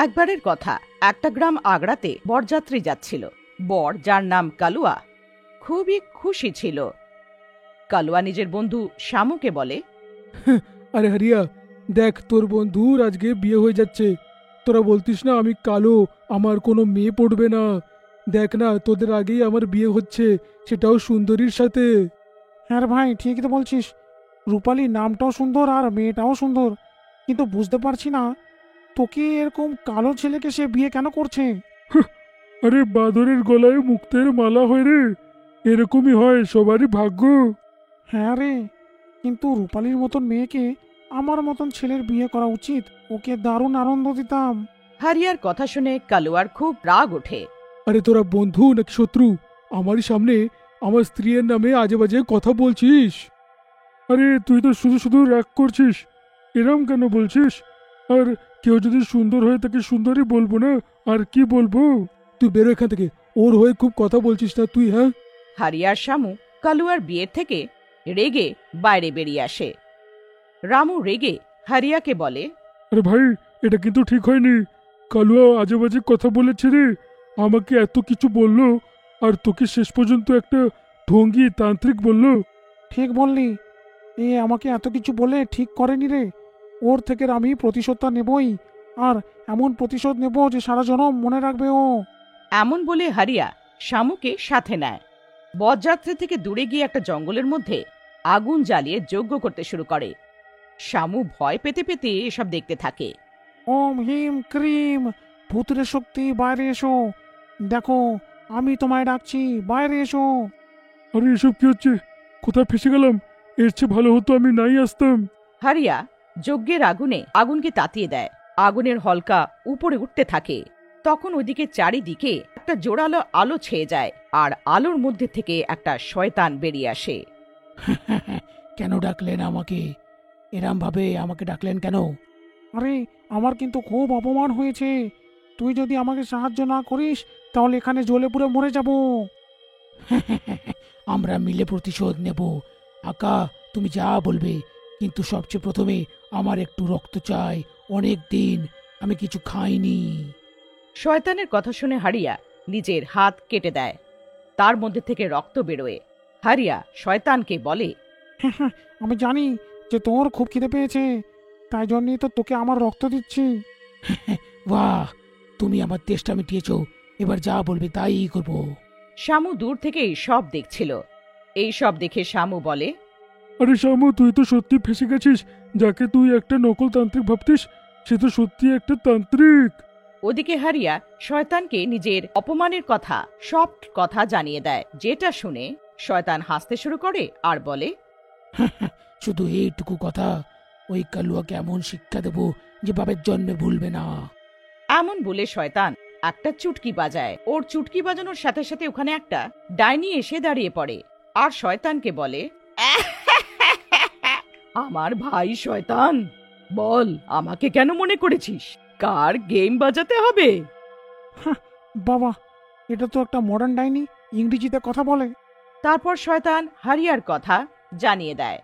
একবারের কথা, একটা গ্রাম আগ্রাতে বরযাত্রী যাচ্ছিল। বর, যার নাম কালুয়া, খুবই খুশি ছিল। কালুয়া নিজের বন্ধু শামুকে বলে, আরে হারিয়া, দেখ তোর বন্ধুর আজকে বিয়ে হয়ে যাচ্ছে। তোরা বলতিস না আমি কালো, আমার কোনো মেয়ে পড়বে না। দেখ না, তোদের আগেই আমার বিয়ে হচ্ছে, সেটাও সুন্দরীর সাথে। হ্যাঁ রে ভাই, ঠিকই তো বলছিস। রূপালী নামটাও সুন্দর আর মেয়েটাও সুন্দর, কিন্তু বুঝতে পারছি না তোকে এরকম কালো ছেলেকে সে বিয়ে কেন করছে। আরে বাদরের গলায় মুক্তের মালা হয় রে, এরকমই হয়, সবারই ভাগ্য। হ্যাঁ রে, কিন্তু রূপালীর মতন মেয়েকে আমার মতন ছেলের বিয়ে করা উচিত। ওকে দারুণ আনন্দ দিতাম। হারিয়ার কথা শুনে কালুয়ার খুব রাগ ওঠে। আরে তোরা বন্ধু নাকি শত্রু? আমারই সামনে আমার স্ত্রীর নামে আজে বাজে কথা বলছিস? আরে তুই তো শুধু শুধু রাগ করছিস, এরম কেন বলছিস? আর কেউ যদি সুন্দর হয়ে তাকে সুন্দরই বলবো না, আর কি বলবো? তুই বেরো এখান থেকে, ওর হয়ে খুব কথা বলছিস না তুই। হ্যাঁ, হারিয়ার শামু কালুয়ার বিয়ের থেকে রেগে বাইরে বেরিয়ে আসে। রামু রেগে হারিয়াকে বলে, আরে ভাই, এটা কিন্তু ঠিক হয়নি। কালুয়া আজে বাজে কথা বলেছে রে, আমাকে এত কিছু বললো, আর তোকে শেষ পর্যন্ত একটা ঢঙ্গি তান্ত্রিক বললো। ঠিক বললি, এ আমাকে এত কিছু বলে ঠিক করেনি রে। ওর থেকে আমি প্রতিশোধটা নেবই, আর এমন প্রতিশোধ নেব যে সারা জনম মনে রাখবে ও। এমন বলে হারিয়া শামুকে সাথে নেয়। বরযাত্রী থেকে দূরে গিয়ে একটা জঙ্গলের মধ্যে আগুন জ্বালিয়ে যজ্ঞ করতে শুরু করে। শামু ভয় পেতে পেতে এসব দেখতে থাকে। ওম হিম ক্রিম, ভূতের শক্তি বাইরে এসো, দেখো আমি তোমায় ডাকছি, বাইরে এসো। আরে এসব কি হচ্ছে? কোথায় ফেসে গেলাম? এর চেয়ে ভালো হতো আমি নাই আসতাম। হারিয়া যজ্ঞের আগুনে আগুনকে তাতিয়ে দেয়। আগুনের হলকা উপরে উঠতে থাকে। তখন ওইদিকে চারিদিকে একটা জোরালো আলো ছেয়ে যায়, আর আলোর মধ্যে থেকে একটা শয়তান বেরিয়ে আসে। কেন ডাকলেন আমাকে? এরম ভাবে আমাকে ডাকলেন কেন? আরে আমার কিন্তু খুব অপমান হয়েছে। তুই যদি আমাকে সাহায্য না করিস তাহলে এখানে জ্বলে পুড়ে মরে যাব। আমরা মিলে প্রতিশোধ নেব। আকা, তুমি যা বলবে, কিন্তু সবচেয়ে প্রথমে আমার একটু রক্ত চাই। অনেক দিন আমি কিছু খাইনি। শয়তানের কথা শুনে হারিয়া নিজের হাত কেটে দেয়। তার মধ্যে থেকে রক্ত বেরোয়। হারিয়া শয়তানকে বলে, আমি জানি যে তোর খুব খিদে পেয়েছে, তাই জন্যই তো তোকে আমার রক্ত দিচ্ছি। বাহ, তুমি আমার তেষ্টা মিটিয়েছ। এবার যা বলবে তাই করব। শামু দূর থেকেই সব দেখছিল। এই সব দেখে শামু বলে, আরে শামু, তুই তো সত্যি ফেসে গেছিস। যাকে তুই একটা নকল তান্ত্রিক ভাবতিস, সে তো সত্যি একটা তান্ত্রিক। ওদিকে হারিয়া শয়তানকে নিজের অপমানের কথা, সব কথা জানিয়ে দেয়। যেটা শুনে শয়তান হাসতে শুরু করে আর বলে, শুধু এইটুকু কথা? ওই কালুয়াকে এমন শিক্ষা দেব যে বাবের জন্মে ভুলবে না। এমন বলে শয়তান একটা চুটকি বাজায়। ওর চুটকি বাজানোর সাথে সাথে ওখানে একটা ডাইনি এসে দাঁড়িয়ে পড়ে আর শয়তানকে বলে, আমার ভাই শয়তান, বল আমাকে কেন মনে করেছিস? কার গেম বাজাতে হবে? বাবা, এটা তো একটা মডার্ন ডাইনি, ইংরেজিতে কথা বলে। তারপর শয়তান হারিয়ার কথা জানিয়ে দেয়।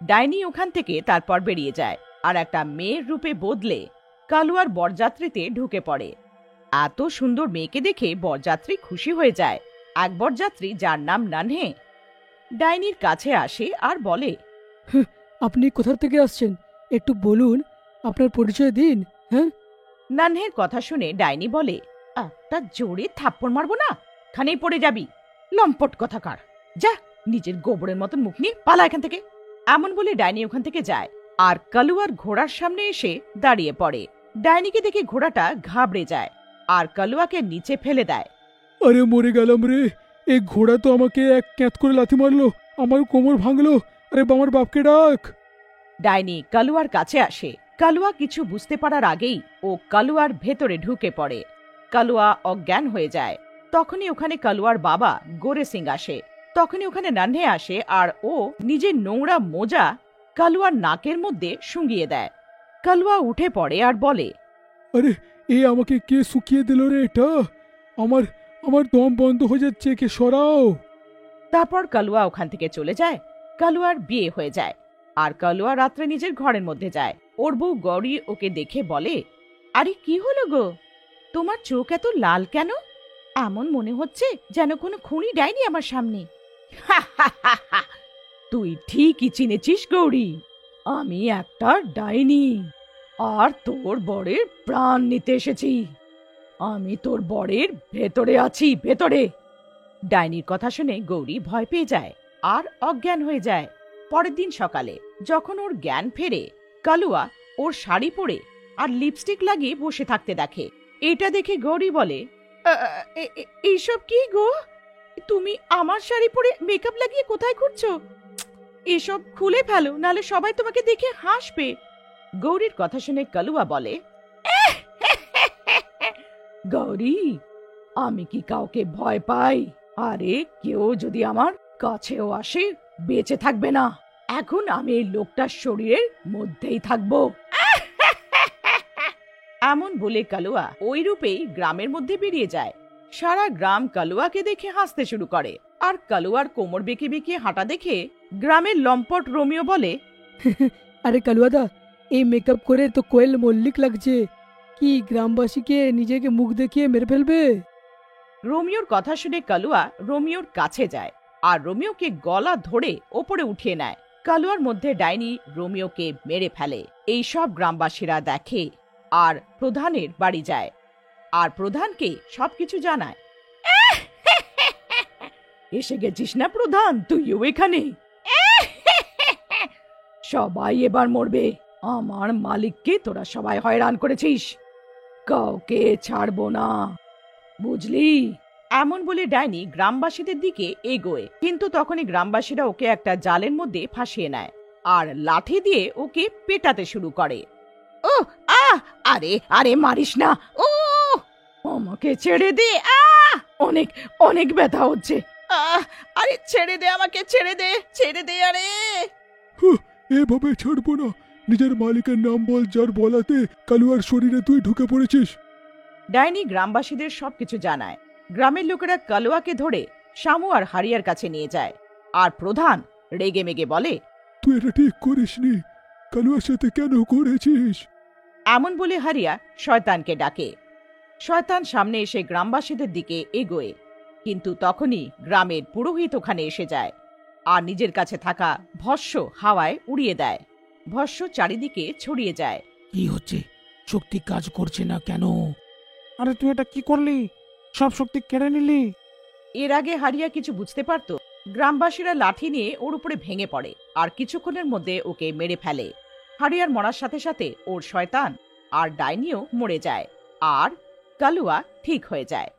ডাইনি ওখান থেকে তারপর বেরিয়ে যায় আর একটা মেয়ের রূপে বদলে কালুয়ার বরযাত্রীতে ঢুকে পড়ে। এত সুন্দর মেয়েকে দেখে বরযাত্রী খুশি হয়ে যায়। এক বরযাত্রী, যার নাম নানহে, ডাইনির কাছে আসে আর বলে, আপনি কোথা থেকে আসছেন? একটু বলুন, আপনার পরিচয় দিন। হ্যাঁ, নানহের কথা শুনে ডাইনি বলে, একটা জোরে থাপ্পড় মারবো না, খানেই পড়ে যাবি, লম্পট কথাকার। যা, নিজের গোবরের মতন মুখ নিয়ে পালা এখান থেকে। এমন বলে ডাইনি ওখান থেকে যায় আর কালুয়ার ঘোড়ার সামনে এসে দাঁড়িয়ে পড়ে। ডাইনিকে দেখে ঘোড়াটা ঘাবড়ে যায় আর কালুয়াকে নিচে ফেলে দেয়। আরে মরে গেলাম রে, এই ঘোড়া তো আমাকে এক ক্যাঁত করে লাথি মারলো, আমার কোমর ভাঙলো। আরে আমার বাপকে ডাক। ডাইনি কালুয়ার কাছে আসে। কালুয়া কিছু বুঝতে পারার আগেই ও কালুয়ার ভেতরে ঢুকে পড়ে। কালুয়া অজ্ঞান হয়ে যায়। তখনই ওখানে কালুয়ার বাবা গোরে সিং আসে। তখনই ওখানে নান্হে আসে আর ও নিজের নোংরা মোজা কালুয়ার নাকের মধ্যে শুঁগিয়ে দেয়। কালুয়া উঠে পড়ে আর বলে, আরে এ আমাকে কে শুকিয়ে দিল রে? এটা আমার আমার দম বন্ধ হয়ে যাচ্ছে, কে সরাও। তারপর কালুয়া ওখান থেকে চলে যায়। কালুয়ার বিয়ে হয়ে যায় আর কালুয়া রাত্রে নিজের ঘরের মধ্যে যায়। ওর বউ গৌরী ওকে দেখে বলে, আরে কি হলো গো, তোমার চোখ এত লাল কেন? এমন মনে হচ্ছে যেন কোনো খুনি ডাইনি আমার সামনে। তুই ঠিকই চিনেছিস গৌরী, আমি একটা ডাইনি, আর তোর বরের প্রাণ নিতে এসেছি। আমি তোর বরের ভেতরে আছি, ভেতরে। ডাইনির কথা শুনে গৌরী ভয় পেয়ে যায় আর অজ্ঞান হয়ে যায়। পরের দিন সকালে যখন ওর জ্ঞান ফেরে, কালুয়া ওর শাড়ি পরে আর লিপস্টিক লাগিয়ে বসে থাকতে দেখে। এটা দেখে গৌরী বলে, এইসব কি গো, তুমি আমার শাড়ি পরে মেকআপ লাগিয়ে কোথায় ঘুরছো? এসব খুলে ফেলো, নালে সবাই তোমাকে দেখে হাসবে। গৌরীর কথা শুনে কালুয়া বলে, গৌরী, আমি কি কাউকে ভয় পাই? আরে কেউ যদি আমার কাছেও আসে বেঁচে থাকবে না। এখন আমি এই লোকটার শরীরের মধ্যেই থাকবো। এমন বলে কালুয়া ওই রূপেই গ্রামের মধ্যে বেরিয়ে যায়। সারা গ্রাম কালুয়াকে দেখে হাসতে শুরু করে। আর কালুয়ার কোমর বেঁকে বেঁকে হাঁটা দেখে গ্রামের লম্পট রোমিও বলে, আরে কালুয়াদা, এই মেকআপ করে তো কোয়েল মল্লিক লাগছে। কি গ্রামবাসীকে নিজেকে মুখ দেখিয়ে মেরে ফেলবে? রোমিওর কথা শুনে কালুয়া রোমিওর কাছে যায় আর রোমিওকে গলা ধরে ওপরে উঠিয়ে নেয়। কালুয়ার মধ্যে ডাইনি রোমিওকে মেরে ফেলে। এই সব গ্রামবাসীরা দেখে আর প্রধানের বাড়ি যায় আর প্রধানকে সবকিছু জানায়। এসে গেছিস না প্রধান, তুইও এখানে? সবাই এবার মরবে। আমার মালিককে তোরা সবাই হয়রান করেছিস, কাউকে ছাড়বো না, বুঝলি? এমন বলে ডাইনি গ্রামবাসীদের দিকে এগোয়, কিন্তু তখনই গ্রামবাসীরা ওকে একটা জালের মধ্যে ফাঁসিয়ে নেয় আর লাঠি দিয়ে ওকে পেটাতে শুরু করে। ও আরে আরে মারিস না, ও আমাকে ছেড়ে দে, অনেক অনেক ব্যথা হচ্ছে। আরে ছেড়ে দে আমাকে, ছেড়ে দে, ছেড়ে দে। আরে এভাবে ছাড়বো না। নিজের মালিকের নাম বল, যার বলাতে কালুয়ার শরীরে তুই ঢুকে পড়েছিস। ডাইনি গ্রামবাসীদের সবকিছু জানায়। গ্রামের লোকেরা কালুয়াকে ধরে শামু আর হারিয়ার কাছে নিয়ে যায় আর প্রধান রেগে মেগে বলে, তুই এটা ঠিক করিসনি, কালুয়ার সাথে কেন করেছিস? এমন বলে হারিয়া শয়তানকে ডাকে। শয়তান সামনে এসে গ্রামবাসীদের দিকে এগোয়, কিন্তু তখনই গ্রামের পুরোহিত ওখানে এসে যায় আর নিজের কাছে থাকা ভস্য হাওয়ায় উড়িয়ে দেয়। ভস্য চারিদিকে ছড়িয়ে যায়। কি হচ্ছে? শক্তি কাজ করছে না কেন? আরে তুই এটা কি করলি? সব শক্তি কেড়ে নিলি। এর আগে হারিয়া কিছু বুঝতে পারত। গ্রামবাসীরা লাঠি নিয়ে ওর উপরে ভেঙে পড়ে আর কিছুক্ষণের মধ্যে ওকে মেরে ফেলে। হারিয়ার মরার সাথে সাথে ওর শয়তান আর ডাইনিও মরে যায় আর কালুয়া ঠিক হয়ে যায়।